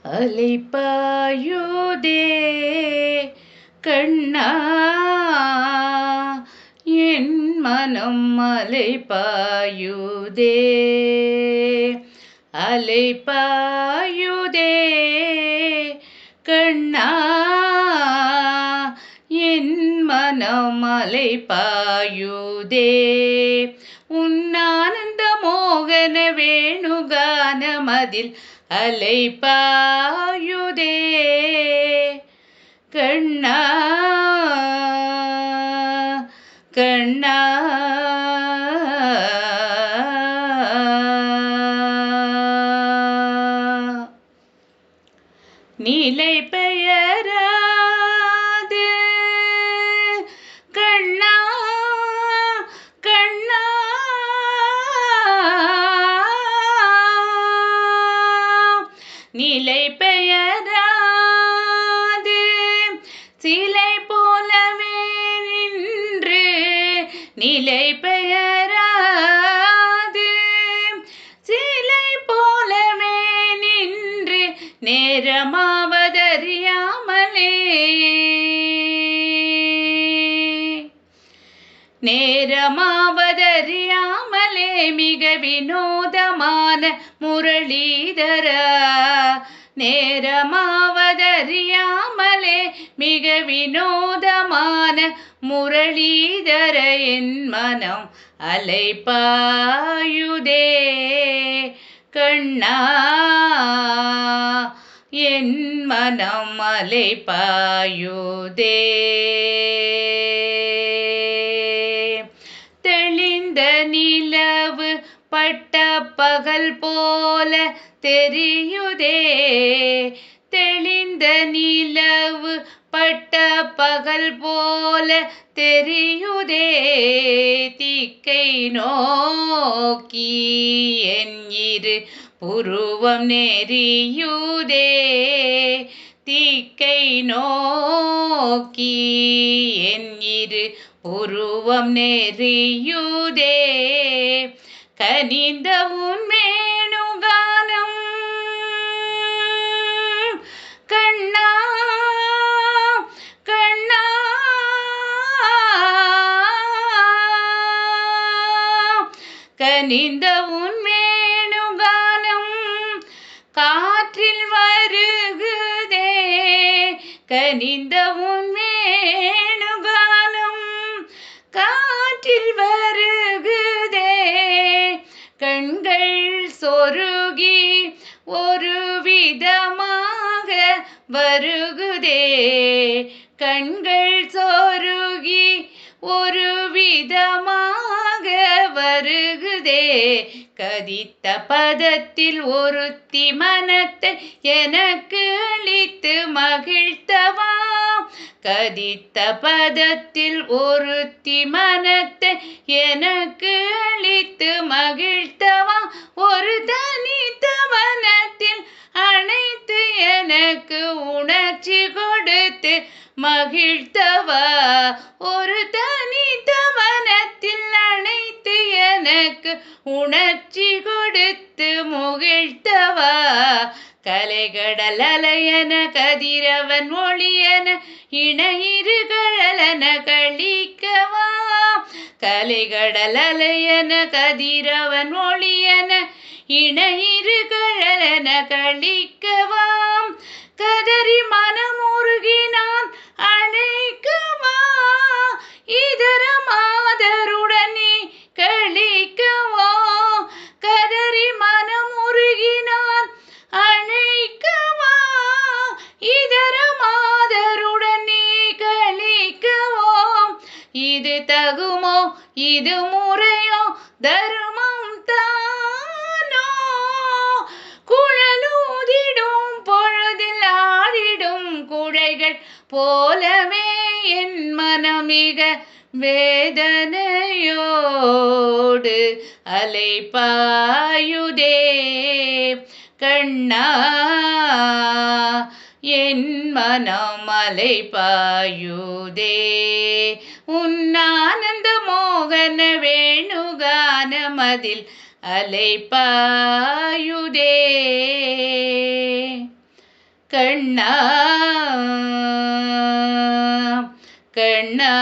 அலைபாயுதே கண்ணா என் மனம் அலைபாயுதே அலைபாயுதே கண்ணா என் மனம் அலைபாயுதே உன்னானந்த மோகன வேணுகானமதில் அலைபாயுதே கண்ணா கண்ணா நிலை பெயராது கண்ணா கண்ணா நிலை பெயராது சிலை போலவே நின்று நிலை பெயராது சிலை போலவே நின்று நேரமாவதறியாமலே நேரமாவதறியாமலே மிக வினோதமான முரளிதர நேரமாவதறியாமலே மிக வினோதமான முரளிதர என் மனம் அலைபாயுதே கண்ணா என் மனம் அலைபாயுதே தெளிந்த நிலவு பட்ட பகல் போல தெரியுதே தெளிந்த நிலவு பட்ட பகல் போல தெரியுதே திக்கை நோக்கி என் இரு புருவம் நெறியுதே திக்கை நோக்கி என் இரு புருவம் நெறியுதே கனிந்த உன் வேணுகானம் கண்ணா கண்ணா கனிந்த உன் வேணுகானம் காற்றில் வருகுதே கனிந்த உன் வேணுகானம் காற்றில் வருகுதே கண்கள் சொருகி ஒரு விதமாக வருகுதே கண்கள் சொருகி ஒரு விதமாக வருகுதே கதித்த பதத்தில் ஒருத்தி மனத்தை எனக்கு அளித்து மகிழ்த்தவா கதித்த பதத்தில் ஒருத்தி மனத்தை எனக்கு அளித்து மகிழ்த்தவா ஒரு தனித்த மனத்தில் அனைத்து எனக்கு உணர்ச்சி கொடுத்து மகிழ்த்தவா ஒரு தனித்த மனத்தில் அனைத்து எனக்கு உணர்ச்சி கொடுத்து முகிழ்த்தவா கலைகடல் அலையன கதிரவன் ஒளியன இணையிரு கழலன கழிக்கவா கலைகடல் அலையன கதிரவன் ஒளியன இணையிரு கழலன கழிக்கவாம் கதறி மனமுருகி நான் அழைக்கவா இதர மாதருடன் நீ கழிக்கவோ கதறி மனமுருகி நான் அழைக்கவா இதர மாதருடன் நீ கழிக்கவோ இது தகுமோ இது முறையோ தர்மம் தானோ குழலூதிடும் பொழுதில் ஆடிடும் குழைகள் போலவே என் மனமிக வேதனையோடு அலைபாயுதே கண்ணா என் மனம் அலைபாயுதே உன்னானந்த மோகன வேணுகானமதில் அலைபாயுதே கண்ணா கண்ணா